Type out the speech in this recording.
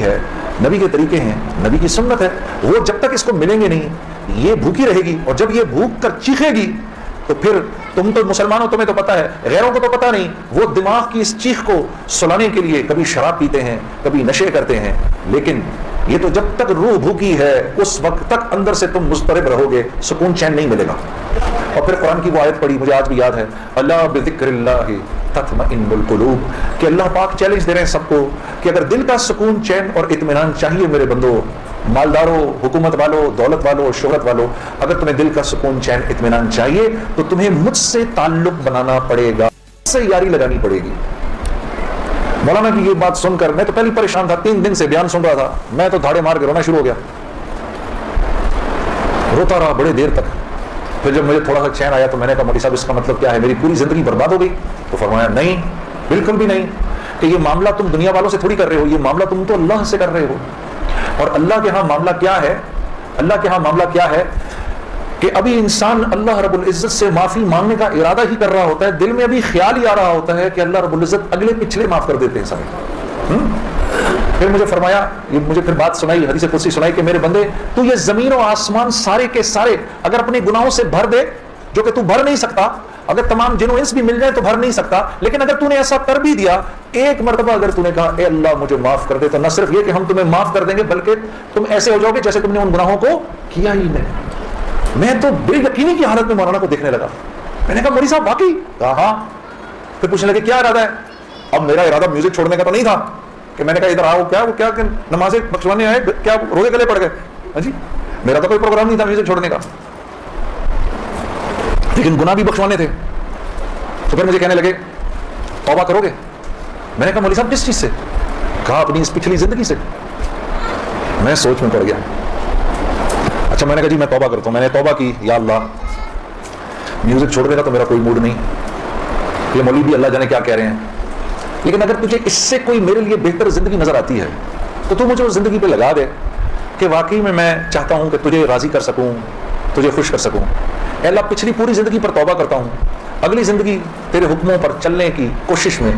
ہے, نبی کے طریقے ہیں, نبی کی سنت ہے, وہ جب تک اس کو ملیں گے نہیں یہ بھوکی رہے گی, اور جب یہ بھوک کر چیخے گی تو پھر تم تو مسلمان ہو, تمہیں تو پتا ہے, غیروں کو تو پتا نہیں, وہ دماغ کی اس چیخ کو سلانے کے لیے کبھی شراب پیتے ہیں, کبھی نشے کرتے ہیں, لیکن یہ تو جب تک روح بھوکی ہے اس وقت تک اندر سے تم مضطرب رہو گے, سکون چین نہیں ملے گا. اور پھر قرآن کی وہ آیت پڑھی, مجھے آج بھی یاد ہے, اللہ بذکر اللہ تطمئن القلوب, کہ اللہ پاک چیلنج دے رہے ہیں سب کو کہ اگر دل کا سکون چین اور اطمینان چاہیے میرے بندو, مالداروں, حکومت والوں, دولت والوں, شہرت والوں, اگر تمہیں دل کا سکون چین اطمینان چاہیے تو تمہیں مجھ سے تعلق بنانا پڑے گا, مجھ سے یاری لگانی پڑے گی. مولانا کی یہ بات سن کر میں تو پہلے پریشان تھا, 3 دن سے بیان سن رہا تھا, میں تو دھاڑے مار کے رونا شروع ہو گیا, روتا رہا بڑے دیر تک. پھر جب مجھے تھوڑا سا چین آیا تو میں نے کہا مولوی صاحب اس کا مطلب کیا ہے, میری پوری زندگی برباد ہو گئی؟ تو فرمایا نہیں, بالکل بھی نہیں, کہ یہ معاملہ تم دنیا والوں سے تھوڑی کر رہے ہو, یہ معاملہ تم تو اللہ سے کر رہے ہو. اور اللہ کے ہاں معاملہ کیا ہے, اللہ کے ہاں معاملہ کیا ہے کہ ابھی انسان اللہ رب العزت سے معافی مانگنے کا ارادہ ہی کر رہا ہوتا ہے, دل میں ابھی خیال ہی آ رہا ہوتا ہے کہ اللہ رب العزت اگلے پچھلے معاف کر دیتے ہیں سارے. پھر مجھے فرمایا, یہ مجھے پھر بات سنائی, حدیث قدسی سنائی کہ میرے بندے تو یہ زمین و آسمان سارے کے سارے اگر اپنے گناہوں سے بھر دے, جو کہ تو بھر نہیں سکتا, اگر تمام جن و انس بھی مل جائیں تو بھر نہیں سکتا, لیکن اگر تو نے ایسا کر بھی دیا, ایک مرتبہ اگر تو نے کہا اے اللہ مجھے معاف کر دے, تو نہ صرف یہ کہ ہم تمہیں معاف کر دیں گے بلکہ تم ایسے ہو جاؤ گے جیسے تم نے ان گناہوں کو کیا ہی نہیں. میں تو بے یقینی کی حالت میں مولانا کو دیکھنے لگا. میں نے کہا مولوی صاحب واقعی؟ کہا ہاں. پھر پوچھنے لگے کیا ارادہ ہے؟ اب میرا ارادہ میوزک چھوڑنے کا تو نہیں تھا کہ میں نے کہا ادھر آؤ, کیا کہ نمازیں بخشوانے آئے, کیا روزے گلے پڑ گئے؟ ہاں جی, میرا تو کوئی پروگرام نہیں تھا میوزک چھوڑنے کا, لیکن گناہ بھی بخشوانے تھے. تو پھر مجھے کہنے لگے توبہ کرو گے؟ میں نے کہا مولوی صاحب کس چیز سے؟ کہا اپنی اس پچھلی زندگی سے. میں سوچ میں پڑ گیا. اچھا, میں نے کہا جی میں توبہ کرتا ہوں. میں نے توبہ کی, یا اللہ میوزک چھوڑنے کا تو میرا کوئی موڈ نہیں, یہ مولوی بھی اللہ جانے کیا کہہ رہے ہیں, لیکن اگر تجھے اس سے کوئی میرے لیے بہتر زندگی نظر آتی ہے تو تو مجھے اس زندگی پہ لگا دے کہ واقعی میں چاہتا ہوں کہ تجھے راضی کر سکوں, تجھے خوش کر سکوں. اے اللہ پچھلی پوری زندگی پر توبہ کرتا ہوں, اگلی زندگی تیرے حکموں پر چلنے کی کوشش میں